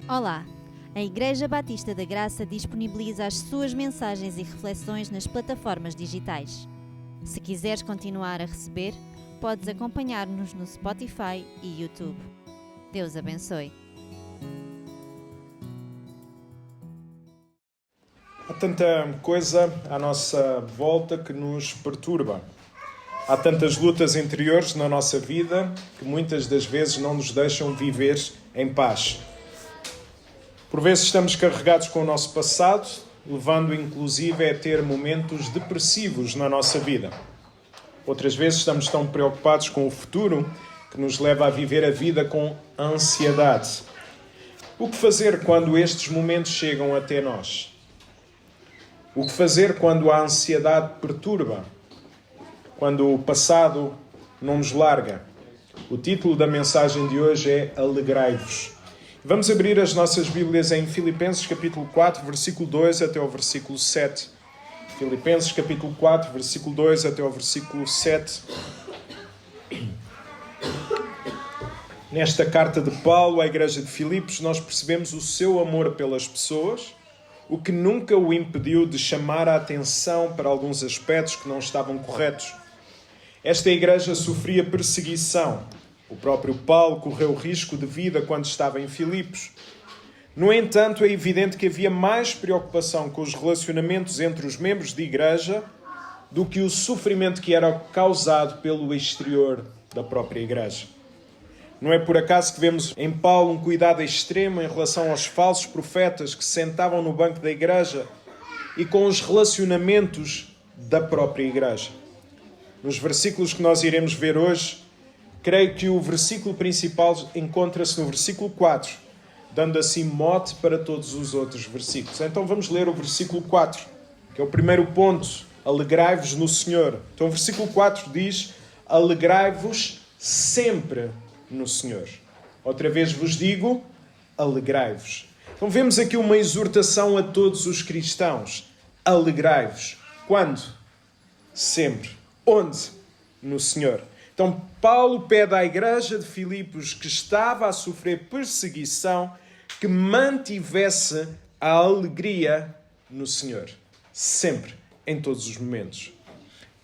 Olá! A Igreja Batista da Graça disponibiliza as suas mensagens e reflexões nas plataformas digitais. Se quiseres continuar a receber, podes acompanhar-nos no Spotify e YouTube. Deus abençoe. Há tanta coisa à nossa volta que nos perturba. Há tantas lutas interiores na nossa vida que muitas das vezes não nos deixam viver em paz. Por vezes estamos carregados com o nosso passado, levando inclusive a ter momentos depressivos na nossa vida. Outras vezes estamos tão preocupados com o futuro que nos leva a viver a vida com ansiedade. O que fazer quando estes momentos chegam até nós? O que fazer quando a ansiedade perturba? Quando o passado não nos larga? O título da mensagem de hoje é Alegrai-vos. Vamos abrir as nossas Bíblias em Filipenses capítulo 4, versículo 2 até ao versículo 7. Filipenses capítulo 4, versículo 2 até ao versículo 7. Nesta carta de Paulo à igreja de Filipos, nós percebemos o seu amor pelas pessoas, o que nunca o impediu de chamar a atenção para alguns aspectos que não estavam corretos. Esta igreja sofria perseguição. O próprio Paulo correu risco de vida quando estava em Filipos. No entanto, é evidente que havia mais preocupação com os relacionamentos entre os membros de igreja do que o sofrimento que era causado pelo exterior da própria igreja. Não é por acaso que vemos em Paulo um cuidado extremo em relação aos falsos profetas que se sentavam no banco da igreja e com os relacionamentos da própria igreja. Nos versículos que nós iremos ver hoje, creio que o versículo principal encontra-se no versículo 4, dando assim mote para todos os outros versículos. Então vamos ler o versículo 4, que é o primeiro ponto. Alegrai-vos no Senhor. Então o versículo 4 diz: alegrai-vos sempre no Senhor. Outra vez vos digo, alegrai-vos. Então vemos aqui uma exortação a todos os cristãos. Alegrai-vos. Quando? Sempre. Onde? No Senhor. Então Paulo pede à igreja de Filipos, que estava a sofrer perseguição, que mantivesse a alegria no Senhor. Sempre, em todos os momentos.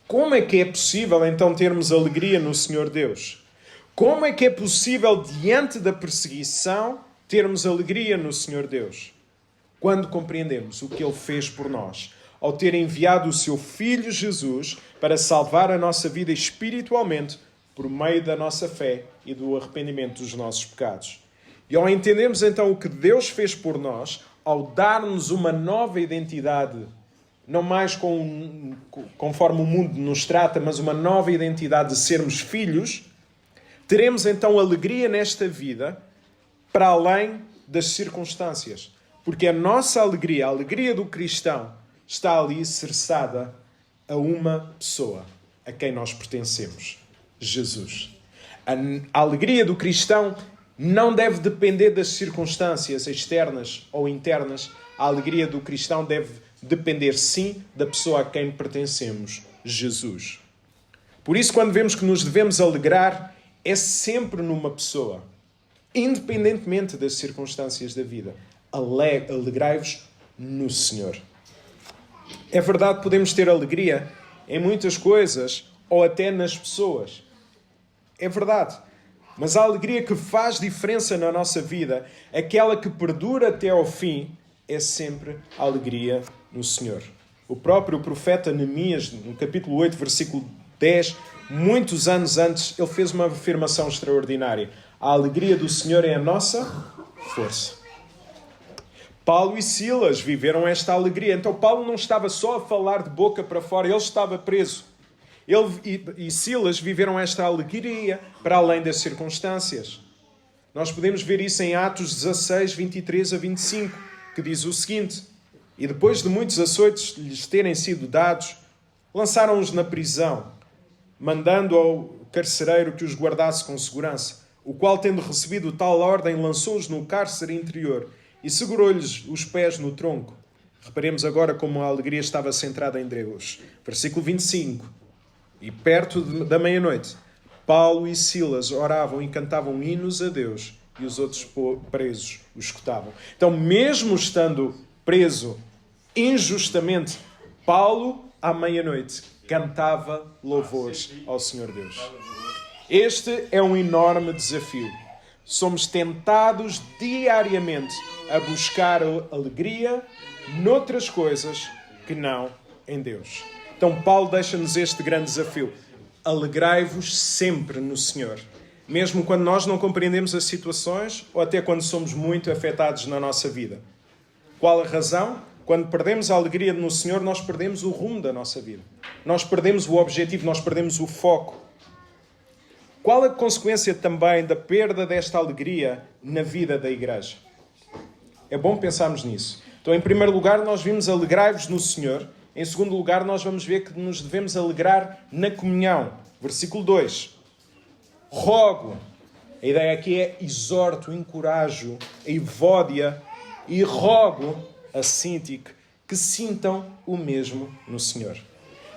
Como é que é possível então termos alegria no Senhor Deus? Como é que é possível, diante da perseguição, termos alegria no Senhor Deus? Quando compreendemos o que Ele fez por nós, ao ter enviado o seu Filho Jesus para salvar a nossa vida espiritualmente por meio da nossa fé e do arrependimento dos nossos pecados. E ao entendermos então o que Deus fez por nós, ao dar-nos uma nova identidade, não mais conforme o mundo nos trata, mas uma nova identidade de sermos filhos, teremos então alegria nesta vida para além das circunstâncias. Porque a nossa alegria, a alegria do cristão, está ali cerçada a uma pessoa a quem nós pertencemos: Jesus. A alegria do cristão não deve depender das circunstâncias externas ou internas. A alegria do cristão deve depender, sim, da pessoa a quem pertencemos: Jesus. Por isso, quando vemos que nos devemos alegrar, é sempre numa pessoa, independentemente das circunstâncias da vida. Alegrai-vos no Senhor. É verdade que podemos ter alegria em muitas coisas ou até nas pessoas. É verdade. Mas a alegria que faz diferença na nossa vida, aquela que perdura até ao fim, é sempre a alegria no Senhor. O próprio profeta Neemias, no capítulo 8, versículo 10, muitos anos antes, ele fez uma afirmação extraordinária. A alegria do Senhor é a nossa força. Paulo e Silas viveram esta alegria. Então Paulo não estava só a falar de boca para fora, ele estava preso. Ele e Silas viveram esta alegria para além das circunstâncias. Nós podemos ver isso em Atos 16, 23 a 25, que diz o seguinte: e depois de muitos açoites lhes terem sido dados, lançaram-os na prisão, mandando ao carcereiro que os guardasse com segurança, o qual, tendo recebido tal ordem, lançou-os no cárcere interior e segurou-lhes os pés no tronco. Reparemos agora como a alegria estava centrada em Deus. Versículo 25. E perto da meia-noite, Paulo e Silas oravam e cantavam hinos a Deus, e os outros presos o escutavam. Então, mesmo estando preso injustamente, Paulo, à meia-noite, cantava louvores ao Senhor Deus. Este é um enorme desafio. Somos tentados diariamente a buscar alegria noutras coisas que não em Deus. Então Paulo deixa-nos este grande desafio. Alegrai-vos sempre no Senhor. Mesmo quando nós não compreendemos as situações ou até quando somos muito afetados na nossa vida. Qual a razão? Quando perdemos a alegria no Senhor, nós perdemos o rumo da nossa vida. Nós perdemos o objetivo, nós perdemos o foco. Qual a consequência também da perda desta alegria na vida da igreja? É bom pensarmos nisso. Então, em primeiro lugar, nós vimos alegrai-vos no Senhor. Em segundo lugar, nós vamos ver que nos devemos alegrar na comunhão. Versículo 2. Rogo. A ideia aqui é exorto, encorajo a Evódia e rogo a Síntique que sintam o mesmo no Senhor.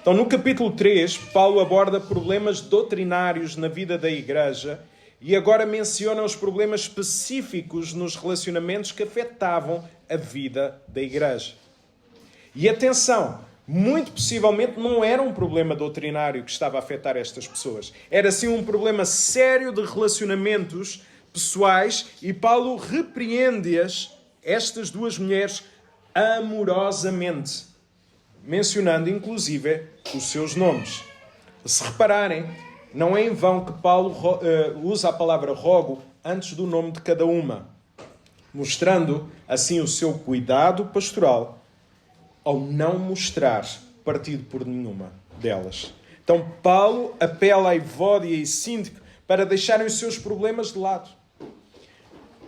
Então, no capítulo 3, Paulo aborda problemas doutrinários na vida da igreja e agora menciona os problemas específicos nos relacionamentos que afetavam a vida da igreja. E atenção, muito possivelmente não era um problema doutrinário que estava a afetar estas pessoas. Era sim um problema sério de relacionamentos pessoais e Paulo repreende-as, estas duas mulheres, amorosamente, mencionando inclusive os seus nomes. Se repararem, não é em vão que Paulo usa a palavra rogo antes do nome de cada uma, mostrando assim o seu cuidado pastoral ao não mostrar partido por nenhuma delas. Então Paulo apela a Evódia e Síntique para deixarem os seus problemas de lado.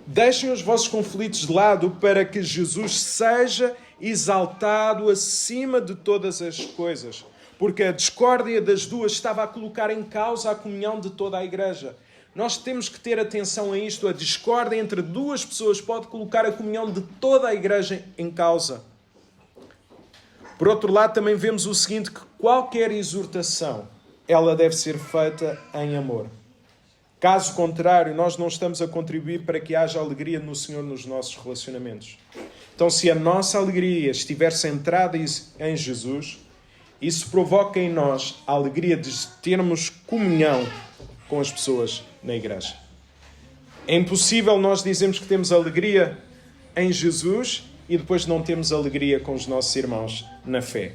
Deixem os vossos conflitos de lado para que Jesus seja exaltado acima de todas as coisas. Porque a discórdia das duas estava a colocar em causa a comunhão de toda a igreja. Nós temos que ter atenção a isto. A discórdia entre duas pessoas pode colocar a comunhão de toda a igreja em causa. Por outro lado, também vemos o seguinte, que qualquer exortação, ela deve ser feita em amor. Caso contrário, nós não estamos a contribuir para que haja alegria no Senhor nos nossos relacionamentos. Então, se a nossa alegria estiver centrada em Jesus, isso provoca em nós a alegria de termos comunhão com as pessoas na igreja. É impossível nós dizermos que temos alegria em Jesus e depois não temos alegria com os nossos irmãos na fé.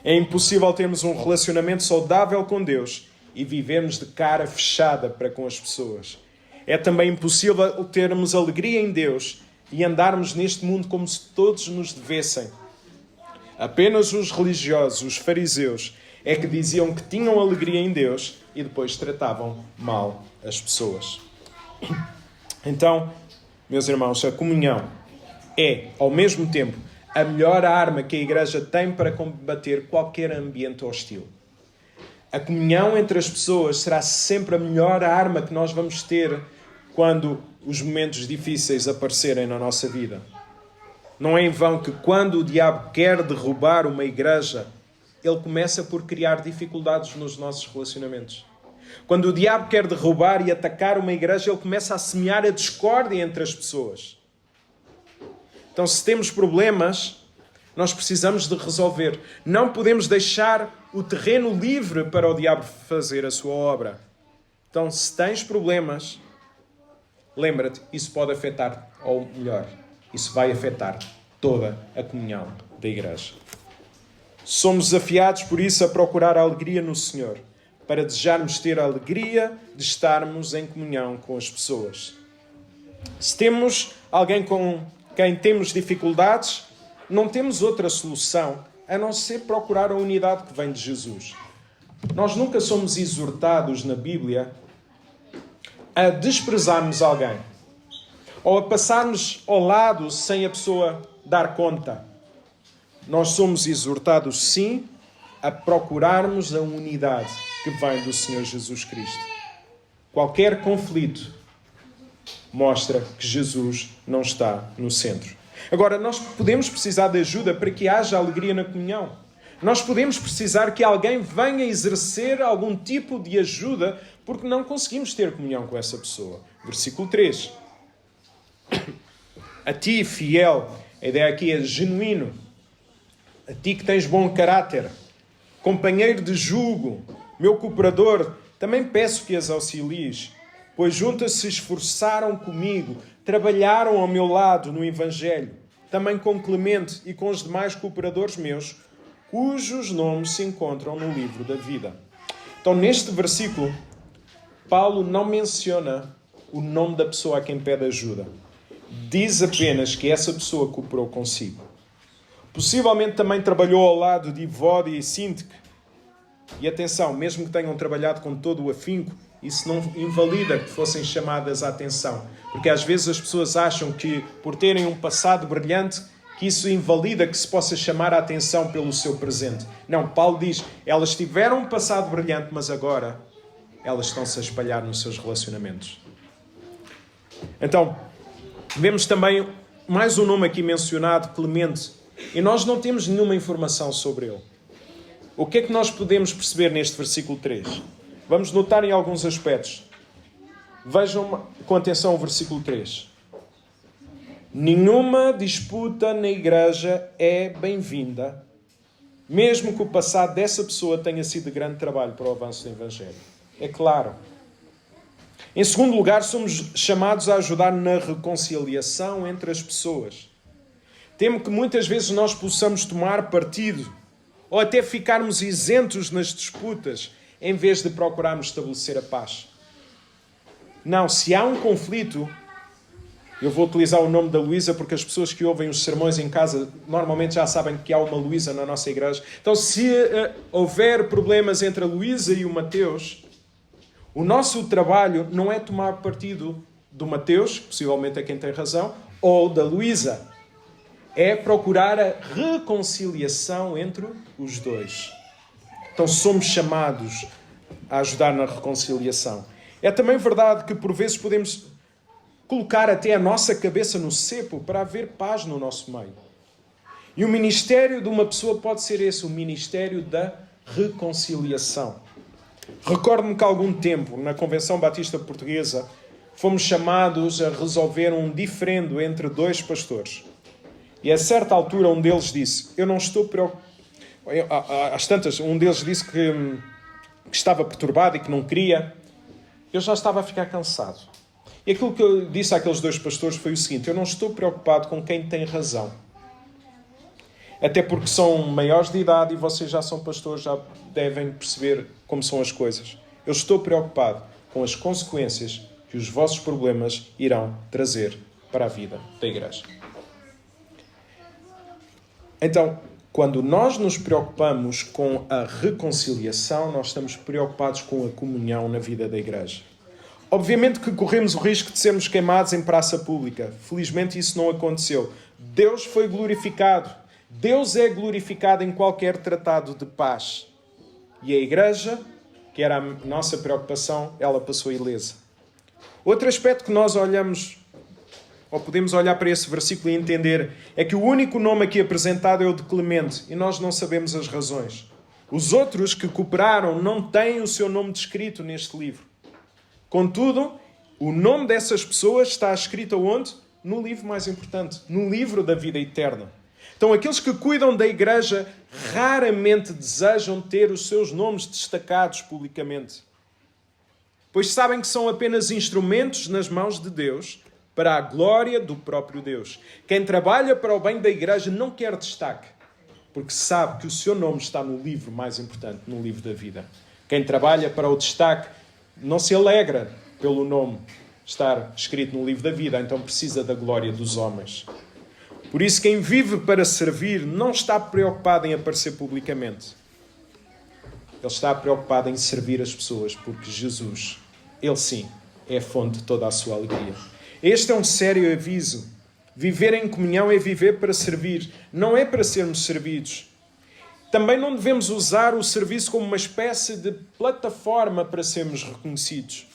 É impossível termos um relacionamento saudável com Deus e vivermos de cara fechada para com as pessoas. É também impossível termos alegria em Deus e andarmos neste mundo como se todos nos devessem. Apenas os religiosos, os fariseus, é que diziam que tinham alegria em Deus e depois tratavam mal as pessoas. Então, meus irmãos, a comunhão é, ao mesmo tempo, a melhor arma que a igreja tem para combater qualquer ambiente hostil. A comunhão entre as pessoas será sempre a melhor arma que nós vamos ter quando os momentos difíceis aparecerem na nossa vida. Não é em vão que quando o diabo quer derrubar uma igreja, ele começa por criar dificuldades nos nossos relacionamentos. Quando o diabo quer derrubar e atacar uma igreja, ele começa a semear a discórdia entre as pessoas. Então, se temos problemas, nós precisamos de resolver. Não podemos deixar o terreno livre para o diabo fazer a sua obra. Então, se tens problemas, lembra-te, isso pode afetar, ou melhor, isso vai afetar toda a comunhão da igreja. Somos desafiados, por isso, a procurar a alegria no Senhor, para desejarmos ter a alegria de estarmos em comunhão com as pessoas. Se temos alguém com quem temos dificuldades, não temos outra solução a não ser procurar a unidade que vem de Jesus. Nós nunca somos exortados na Bíblia a desprezarmos alguém ou a passarmos ao lado sem a pessoa dar conta. Nós somos exortados, sim, a procurarmos a unidade que vem do Senhor Jesus Cristo. Qualquer conflito mostra que Jesus não está no centro. Agora, nós podemos precisar de ajuda para que haja alegria na comunhão. Nós podemos precisar que alguém venha exercer algum tipo de ajuda porque não conseguimos ter comunhão com essa pessoa. Versículo 3. A ti, fiel, a ideia aqui é genuíno. A ti que tens bom caráter, companheiro de jugo, meu cooperador, também peço que as auxilies, pois juntas se esforçaram comigo, trabalharam ao meu lado no Evangelho, também com Clemente e com os demais cooperadores meus, cujos nomes se encontram no livro da vida. Então, neste versículo, Paulo não menciona o nome da pessoa a quem pede ajuda. Diz apenas que essa pessoa cooperou consigo. Possivelmente também trabalhou ao lado de Evódia e Sintique. E atenção, mesmo que tenham trabalhado com todo o afinco, isso não invalida que fossem chamadas à atenção. Porque às vezes as pessoas acham que, por terem um passado brilhante, que isso invalida que se possa chamar a atenção pelo seu presente. Não, Paulo diz, elas tiveram um passado brilhante, mas agora elas estão-se a espalhar nos seus relacionamentos. Então, vemos também mais um nome aqui mencionado, Clemente, e nós não temos nenhuma informação sobre ele. O que é que nós podemos perceber neste versículo 3? Vamos notar em alguns aspectos. Vejam com atenção o versículo 3. Nenhuma disputa na igreja é bem-vinda, mesmo que o passado dessa pessoa tenha sido de grande trabalho para o avanço do Evangelho. É claro. Em segundo lugar, somos chamados a ajudar na reconciliação entre as pessoas. Temo que muitas vezes nós possamos tomar partido ou até ficarmos isentos nas disputas em vez de procurarmos estabelecer a paz. Não, se há um conflito, eu vou utilizar o nome da Luísa porque as pessoas que ouvem os sermões em casa normalmente já sabem que há uma Luísa na nossa igreja. Então, se houver problemas entre a Luísa e o Mateus, o nosso trabalho não é tomar partido do Mateus, possivelmente é quem tem razão, ou da Luísa. É procurar a reconciliação entre os dois. Então somos chamados a ajudar na reconciliação. É também verdade que por vezes podemos colocar até a nossa cabeça no cepo para haver paz no nosso meio. E o ministério de uma pessoa pode ser esse, o ministério da reconciliação. Recordo-me que há algum tempo, na Convenção Batista Portuguesa, fomos chamados a resolver um diferendo entre dois pastores. E a certa altura um deles disse, eu não estou preocupado. Às tantas, um deles disse que estava perturbado e que não queria. Eu já estava a ficar cansado. E aquilo que eu disse àqueles dois pastores foi o seguinte, eu não estou preocupado com quem tem razão. Até porque são maiores de idade e vocês já são pastores, já devem perceber como são as coisas. Eu estou preocupado com as consequências que os vossos problemas irão trazer para a vida da igreja. Então, quando nós nos preocupamos com a reconciliação, nós estamos preocupados com a comunhão na vida da igreja. Obviamente que corremos o risco de sermos queimados em praça pública. Felizmente isso não aconteceu. Deus foi glorificado. Deus é glorificado em qualquer tratado de paz. E a igreja, que era a nossa preocupação, ela passou ilesa. Outro aspecto que nós olhamos, ou podemos olhar para esse versículo e entender, é que o único nome aqui apresentado é o de Clemente, e nós não sabemos as razões. Os outros que cooperaram não têm o seu nome descrito neste livro. Contudo, o nome dessas pessoas está escrito onde? No livro mais importante, no livro da vida eterna. Então, aqueles que cuidam da igreja raramente desejam ter os seus nomes destacados publicamente, pois sabem que são apenas instrumentos nas mãos de Deus para a glória do próprio Deus. Quem trabalha para o bem da igreja não quer destaque, porque sabe que o seu nome está no livro mais importante, no livro da vida. Quem trabalha para o destaque não se alegra pelo nome estar escrito no livro da vida, então precisa da glória dos homens. Por isso, quem vive para servir não está preocupado em aparecer publicamente. Ele está preocupado em servir as pessoas, porque Jesus, Ele sim, é a fonte de toda a sua alegria. Este é um sério aviso. Viver em comunhão é viver para servir, não é para sermos servidos. Também não devemos usar o serviço como uma espécie de plataforma para sermos reconhecidos.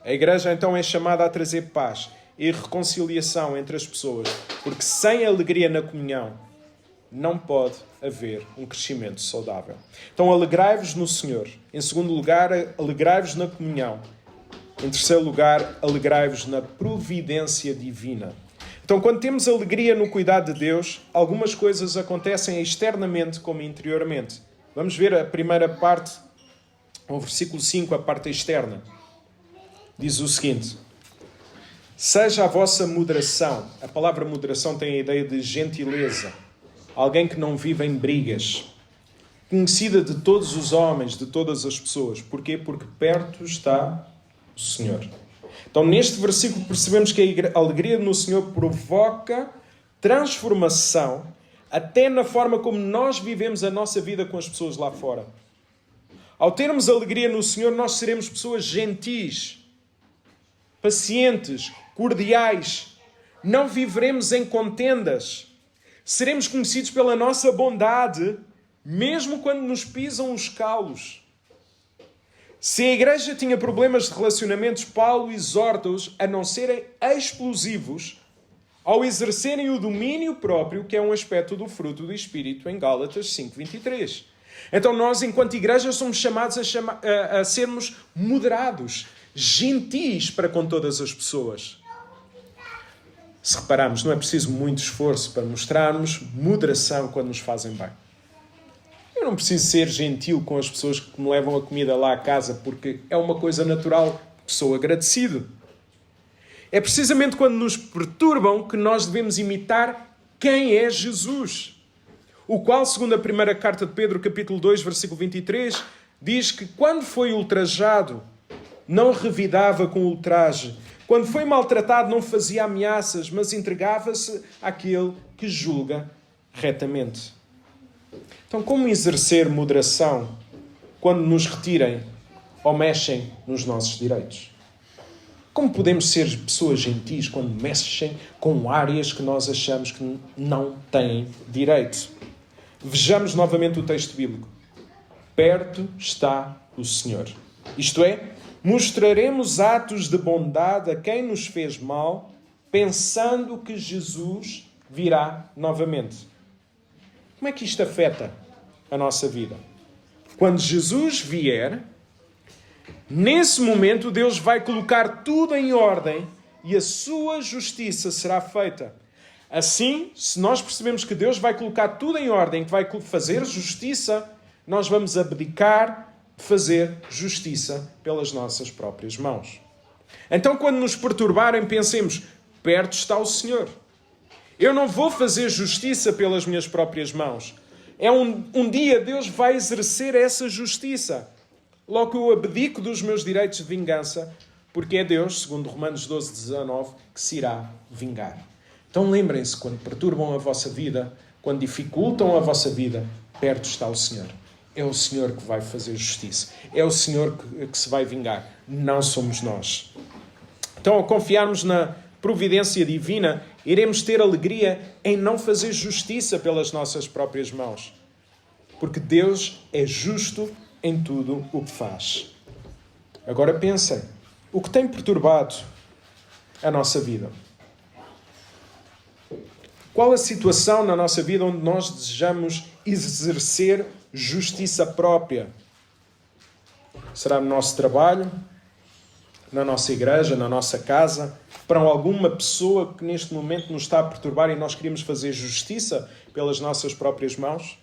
A igreja então é chamada a trazer paz e reconciliação entre as pessoas, porque sem alegria na comunhão não pode haver um crescimento saudável. Então alegrai-vos no Senhor. Em segundo lugar, alegrai-vos na comunhão. Em terceiro lugar, alegrai-vos na providência divina. Então, quando temos alegria no cuidado de Deus, algumas coisas acontecem externamente como interiormente. Vamos ver a primeira parte, o versículo 5, a parte externa. Diz o seguinte: seja a vossa moderação. A palavra moderação tem a ideia de gentileza. Alguém que não vive em brigas. Conhecida de todos os homens, de todas as pessoas. Porquê? Porque perto está o Senhor. Então, neste versículo, percebemos que a alegria no Senhor provoca transformação até na forma como nós vivemos a nossa vida com as pessoas lá fora. Ao termos alegria no Senhor, nós seremos pessoas gentis, pacientes, cordiais. Não viveremos em contendas. Seremos conhecidos pela nossa bondade, mesmo quando nos pisam os calos. Se a igreja tinha problemas de relacionamentos, Paulo exorta-os a não serem explosivos ao exercerem o domínio próprio, que é um aspecto do fruto do Espírito, em Gálatas 5:23. Então nós, enquanto igreja, somos chamados a sermos moderados, gentis para com todas as pessoas. Se repararmos, não é preciso muito esforço para mostrarmos moderação quando nos fazem bem. Eu não preciso ser gentil com as pessoas que me levam a comida lá à casa, porque é uma coisa natural, que sou agradecido. É precisamente quando nos perturbam que nós devemos imitar quem é Jesus. O qual, segundo a primeira carta de Pedro, capítulo 2, versículo 23, diz que quando foi ultrajado, não revidava com ultraje. Quando foi maltratado, não fazia ameaças, mas entregava-se àquele que julga retamente. Então, como exercer moderação quando nos retirem ou mexem nos nossos direitos? Como podemos ser pessoas gentis quando mexem com áreas que nós achamos que não têm direito? Vejamos novamente o texto bíblico. Perto está o Senhor. Isto é, mostraremos atos de bondade a quem nos fez mal, pensando que Jesus virá novamente. Como é que isto afeta a nossa vida? Quando Jesus vier, nesse momento Deus vai colocar tudo em ordem e a sua justiça será feita. Assim, se nós percebemos que Deus vai colocar tudo em ordem, que vai fazer justiça, nós vamos abdicar de fazer justiça pelas nossas próprias mãos. Então, quando nos perturbarem, pensemos, perto está o Senhor. Eu não vou fazer justiça pelas minhas próprias mãos. Um dia Deus vai exercer essa justiça. Logo eu abdico dos meus direitos de vingança, porque é Deus, segundo Romanos 12:19, que se irá vingar. Então lembrem-se, quando perturbam a vossa vida, quando dificultam a vossa vida, perto está o Senhor. É o Senhor que vai fazer justiça. É o Senhor que se vai vingar. Não somos nós. Então, ao confiarmos na providência divina, iremos ter alegria em não fazer justiça pelas nossas próprias mãos. Porque Deus é justo em tudo o que faz. Agora pensem, o que tem perturbado a nossa vida? Qual a situação na nossa vida onde nós desejamos exercer justiça própria? Será no nosso trabalho? Na nossa igreja? Na nossa casa? Para alguma pessoa que neste momento nos está a perturbar e nós queremos fazer justiça pelas nossas próprias mãos?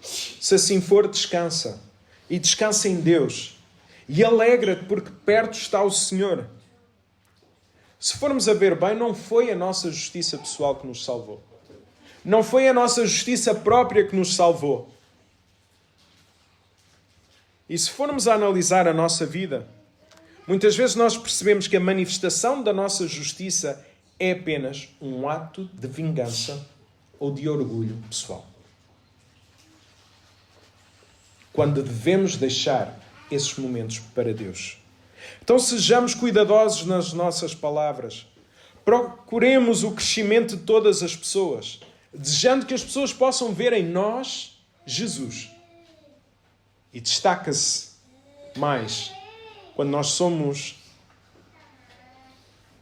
Se assim for, descansa. E descansa em Deus. E alegra-te porque perto está o Senhor. Se formos a ver bem, não foi a nossa justiça pessoal que nos salvou. Não foi a nossa justiça própria que nos salvou. E se formos a analisar a nossa vida, muitas vezes nós percebemos que a manifestação da nossa justiça é apenas um ato de vingança ou de orgulho pessoal. Quando devemos deixar esses momentos para Deus. Então sejamos cuidadosos nas nossas palavras. Procuremos o crescimento de todas as pessoas, desejando que as pessoas possam ver em nós Jesus. E destaca-se mais quando nós somos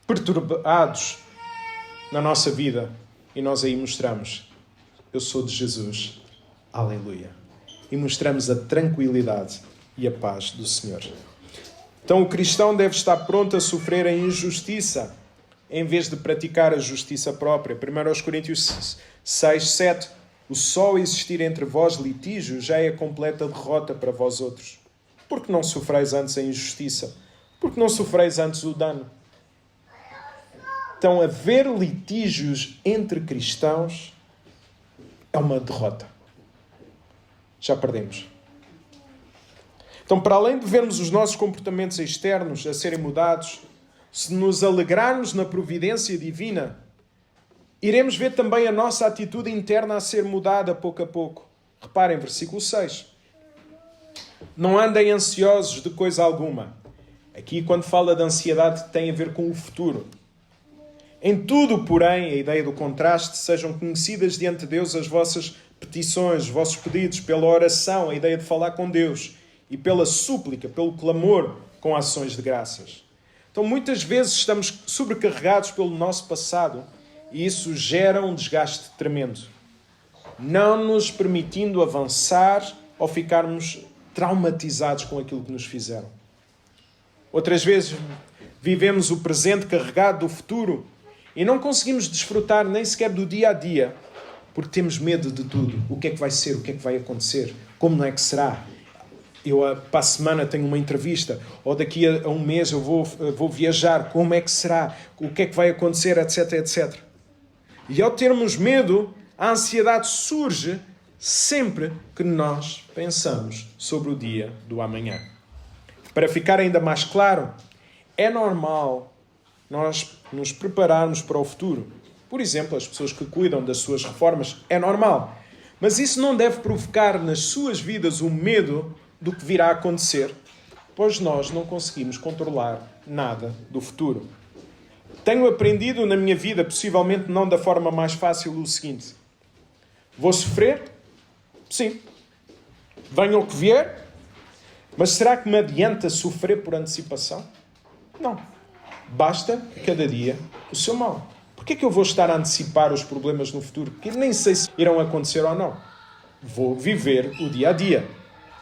perturbados na nossa vida e nós aí mostramos, eu sou de Jesus. Aleluia. E mostramos a tranquilidade e a paz do Senhor. Então o cristão deve estar pronto a sofrer a injustiça, em vez de praticar a justiça própria. 1 Coríntios 6, 7. O só existir entre vós litígio já é a completa derrota para vós outros. Porque não sofreis antes a injustiça? Porque não sofreis antes o dano? Então, haver litígios entre cristãos é uma derrota. Já perdemos. Então, para além de vermos os nossos comportamentos externos a serem mudados, se nos alegrarmos na providência divina, iremos ver também a nossa atitude interna a ser mudada pouco a pouco. Reparem, versículo 6. Não andem ansiosos de coisa alguma. Aqui, quando fala de ansiedade, tem a ver com o futuro. Em tudo, porém, a ideia do contraste, sejam conhecidas diante de Deus as vossas petições, os vossos pedidos, pela oração, a ideia de falar com Deus, e pela súplica, pelo clamor, com ações de graças. Então, muitas vezes estamos sobrecarregados pelo nosso passado e isso gera um desgaste tremendo, não nos permitindo avançar ou ficarmos traumatizados com aquilo que nos fizeram. Outras vezes vivemos o presente carregado do futuro e não conseguimos desfrutar nem sequer do dia a dia, porque temos medo de tudo. O que é que vai ser? O que é que vai acontecer? Como é que será? Eu, para a semana, tenho uma entrevista, ou daqui a um mês eu vou viajar, como é que será? O que é que vai acontecer? Etc, etc. E ao termos medo, a ansiedade surge sempre que nós pensamos sobre o dia do amanhã. Para ficar ainda mais claro, é normal nós nos prepararmos para o futuro. Por exemplo, as pessoas que cuidam das suas reformas, é normal. Mas isso não deve provocar nas suas vidas o medo do que virá a acontecer, pois nós não conseguimos controlar nada do futuro. Tenho aprendido na minha vida, possivelmente não da forma mais fácil, o seguinte: vou sofrer? Sim. Venha o que vier? Mas será que me adianta sofrer por antecipação? Não. Basta cada dia o seu mal. Por que é que eu vou estar a antecipar os problemas no futuro? Porque nem sei se irão acontecer ou não. Vou viver o dia a dia.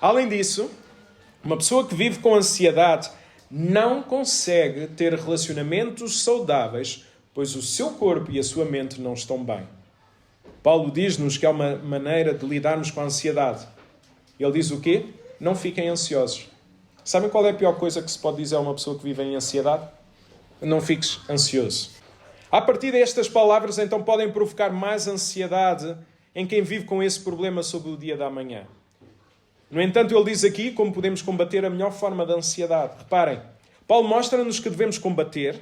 Além disso, uma pessoa que vive com ansiedade não consegue ter relacionamentos saudáveis, pois o seu corpo e a sua mente não estão bem. Paulo diz-nos que há uma maneira de lidarmos com a ansiedade. Ele diz o quê? Não fiquem ansiosos. Sabem qual é a pior coisa que se pode dizer a uma pessoa que vive em ansiedade? Não fiques ansioso. A partir destas palavras, então, podem provocar mais ansiedade em quem vive com esse problema sobre o dia da manhã. No entanto, ele diz aqui como podemos combater a melhor forma da ansiedade. Reparem, Paulo mostra-nos que devemos combater,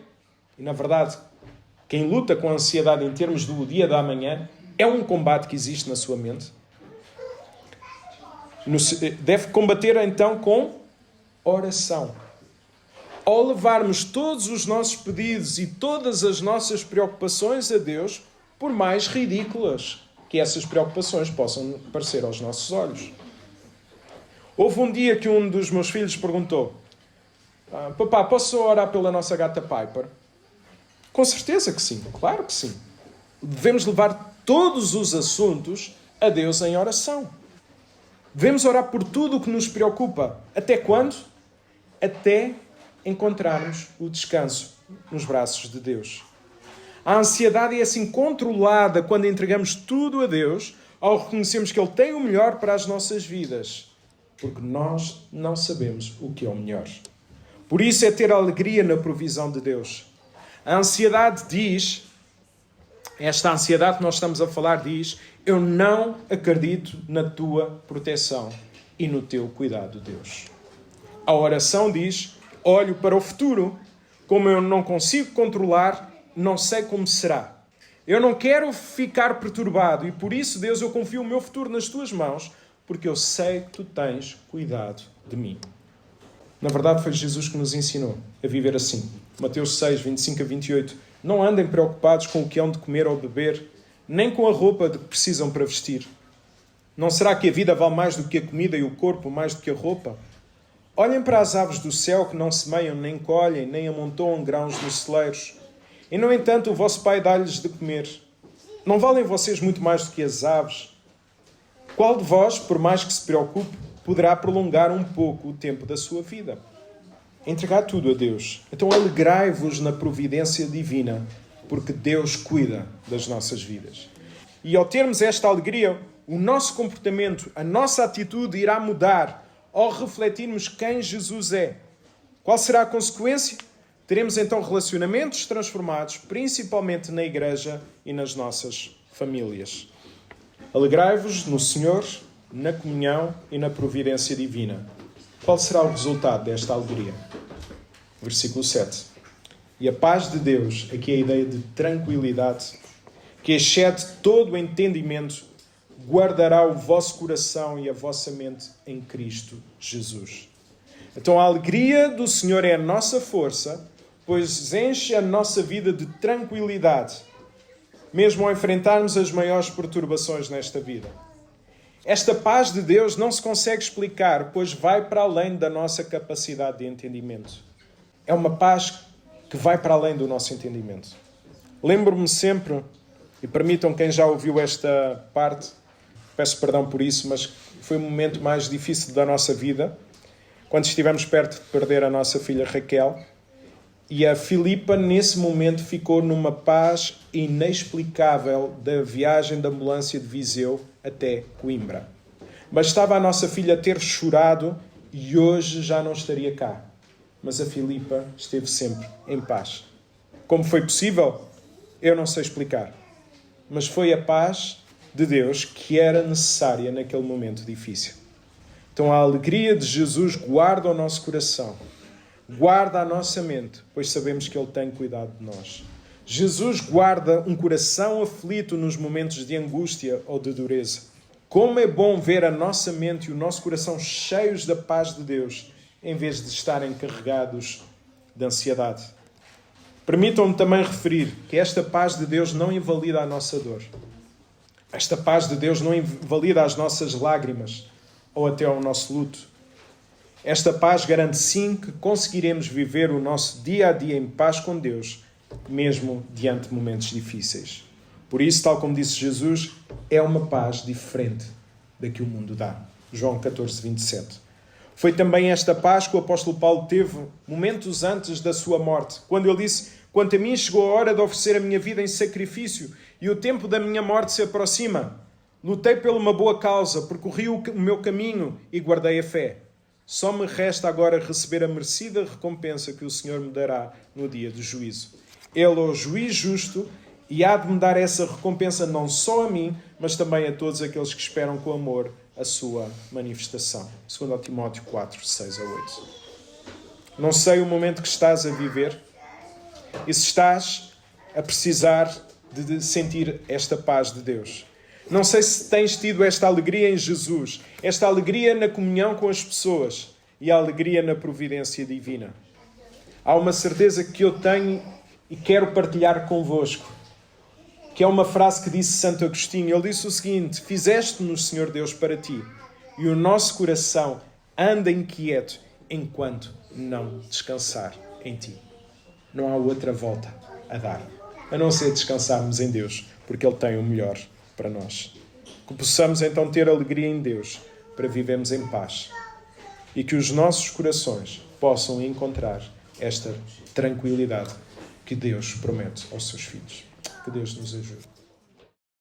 e na verdade, quem luta com a ansiedade em termos do dia da manhã, é um combate que existe na sua mente. Deve combater então com oração. Ao levarmos todos os nossos pedidos e todas as nossas preocupações a Deus, por mais ridículas que essas preocupações possam parecer aos nossos olhos. Houve um dia que um dos meus filhos perguntou: papá, posso orar pela nossa gata Piper? Com certeza que sim, claro que sim. Devemos levar todos os assuntos a Deus em oração. Devemos orar por tudo o que nos preocupa. Até quando? Até encontrarmos o descanso nos braços de Deus. A ansiedade é assim controlada quando entregamos tudo a Deus, ao reconhecermos que Ele tem o melhor para as nossas vidas, porque nós não sabemos o que é o melhor. Por isso é ter alegria na provisão de Deus. A ansiedade diz, esta ansiedade que nós estamos a falar diz: eu não acredito na tua proteção e no teu cuidado, Deus. A oração diz: olho para o futuro, como eu não consigo controlar, não sei como será. Eu não quero ficar perturbado e por isso, Deus, eu confio o meu futuro nas tuas mãos, porque eu sei que tu tens cuidado de mim. Na verdade, foi Jesus que nos ensinou a viver assim. Mateus 6, 25 a 28. Não andem preocupados com o que hão de comer ou beber, nem com a roupa de que precisam para vestir. Não será que a vida vale mais do que a comida e o corpo mais do que a roupa? Olhem para as aves do céu que não semeiam, nem colhem, nem amontoam grãos nos celeiros. E, no entanto, o vosso Pai dá-lhes de comer. Não valem vocês muito mais do que as aves? Qual de vós, por mais que se preocupe, poderá prolongar um pouco o tempo da sua vida? entregar tudo a Deus. Então alegrai-vos na providência divina, porque Deus cuida das nossas vidas. E ao termos esta alegria, o nosso comportamento, a nossa atitude irá mudar ao refletirmos quem Jesus é. Qual será a consequência? Teremos então relacionamentos transformados, principalmente na igreja e nas nossas famílias. Alegrai-vos no Senhor, na comunhão e na providência divina. Qual será o resultado desta alegria? Versículo 7. E a paz de Deus, aqui a ideia de tranquilidade, que excede todo o entendimento, guardará o vosso coração e a vossa mente em Cristo Jesus. Então a alegria do Senhor é a nossa força, pois enche a nossa vida de tranquilidade, mesmo ao enfrentarmos as maiores perturbações nesta vida. Esta paz de Deus não se consegue explicar, pois vai para além da nossa capacidade de entendimento. É uma paz que vai para além do nosso entendimento. Lembro-me sempre, e permitam quem já ouviu esta parte, peço perdão por isso, mas foi o momento mais difícil da nossa vida, quando estivemos perto de perder a nossa filha Raquel, e a Filipa, nesse momento, ficou numa paz inexplicável da viagem da ambulância de Viseu até Coimbra. Bastava a nossa filha ter chorado e hoje já não estaria cá. Mas a Filipa esteve sempre em paz. Como foi possível? Eu não sei explicar. Mas foi a paz de Deus que era necessária naquele momento difícil. Então a alegria de Jesus guarda o nosso coração, guarda a nossa mente, pois sabemos que Ele tem cuidado de nós. Jesus guarda um coração aflito nos momentos de angústia ou de dureza. Como é bom ver a nossa mente e o nosso coração cheios da paz de Deus, em vez de estarem carregados de ansiedade. Permitam-me também referir que esta paz de Deus não invalida a nossa dor. Esta paz de Deus não invalida as nossas lágrimas ou até o nosso luto. Esta paz garante sim que conseguiremos viver o nosso dia a dia em paz com Deus, mesmo diante de momentos difíceis. Por isso, tal como disse Jesus, é uma paz diferente da que o mundo dá. João 14:27. Foi também esta paz que o apóstolo Paulo teve momentos antes da sua morte, quando ele disse: quanto a mim chegou a hora de oferecer a minha vida em sacrifício e o tempo da minha morte se aproxima. Lutei por uma boa causa, percorri o meu caminho e guardei a fé. Só me resta agora receber a merecida recompensa que o Senhor me dará no dia do juízo. Ele é o juiz justo e há de me dar essa recompensa não só a mim, mas também a todos aqueles que esperam com amor a sua manifestação. 2 Timóteo 4:6-8. Não sei o momento que estás a viver e se estás a precisar de sentir esta paz de Deus. Não sei se tens tido esta alegria em Jesus, esta alegria na comunhão com as pessoas e a alegria na providência divina. Há uma certeza que eu tenho e quero partilhar convosco, que é uma frase que disse Santo Agostinho. Ele disse o seguinte: fizeste-nos, Senhor Deus, para ti, e o nosso coração anda inquieto enquanto não descansar em ti. Não há outra volta a dar, a não ser descansarmos em Deus, porque Ele tem o melhor para nós. Que possamos então ter alegria em Deus para vivermos em paz e que os nossos corações possam encontrar esta tranquilidade que Deus promete aos seus filhos. Que Deus nos ajude.